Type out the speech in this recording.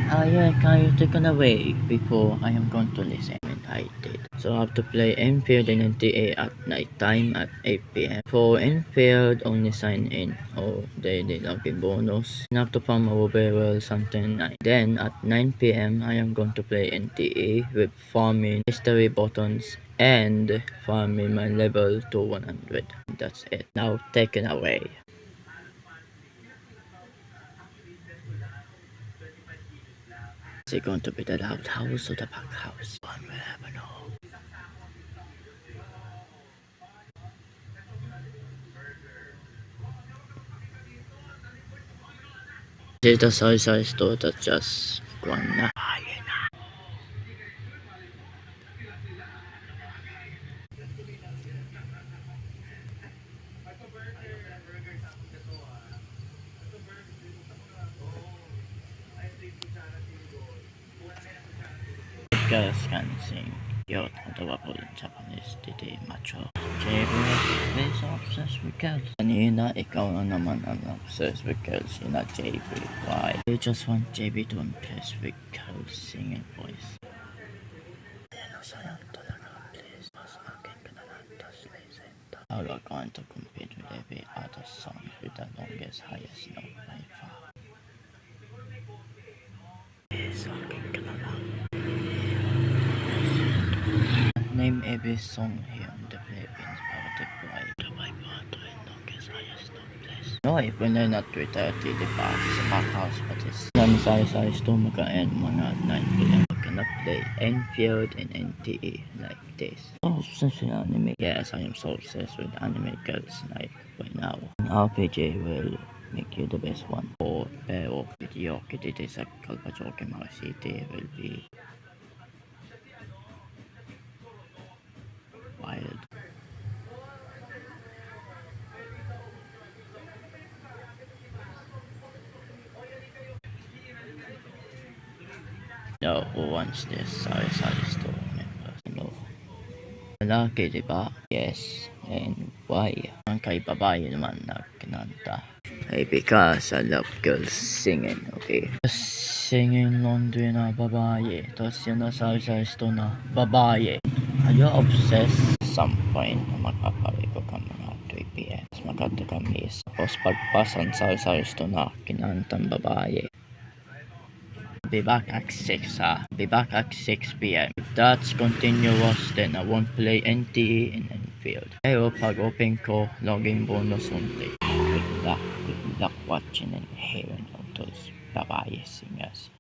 Yeah, can you take an away before I am going to listen? And I did. So I have to play Enfield and NTA at night time at 8 p.m. For Enfield, only sign in. Oh, they did login bonus. And I have to farm over barrel something 9. Then at 9 p.m. I am going to play NTA with farming history buttons and farming my level to 100. That's it. Now take it away. Is it going to be the loud house or the pack house? One will never know. Dito sa store that just kuwan na. Ayan na. Girls can sing. Yo, adorable in Japanese. Didi macho. JB is obsessed with girls. Kanina, ikaw na naman ang obsessed with girls. You're not JB. Why? You just want JB to impress with girls singing voice. Sayang talaga, please. Mas akin ka na lang, tas listen. How are going to compete with every other song with the longest, highest note by far? Please, akin ka na lang. Name every song here in the Philippines para try the vibrato and longest, highest note, please. No, when they're not 3:30, the park sa pack house pa this. Sa store maka-end mga 9 p.m. Cannot play Enfield and NTA like this. So obsessed with anime. Yes, I am so obsessed with anime girls like right now. An RPG will make you the best one. Pero video dito sa Kalpachoke mga city will be wild. No, who wants this? Sorry store members. No. Lalaki, diba? Yes. And why? Ang kay babae naman na kinanta. Hey, because I love girls singing, okay? Singing laundry na babae. Tapos yun nasabi sa store na babae. Are you obsessed? Some point na makapari ko ka mga 3 p.m. Tapos makatakamis. Tapos pagpasan sa store na kinantang babae. Be back at 6 Be back at 6 p.m. If that's continuous, then I won't play NTE in Enfield. Pero pag open ko, login bonus only. Good luck watching and hearing all those babae singers.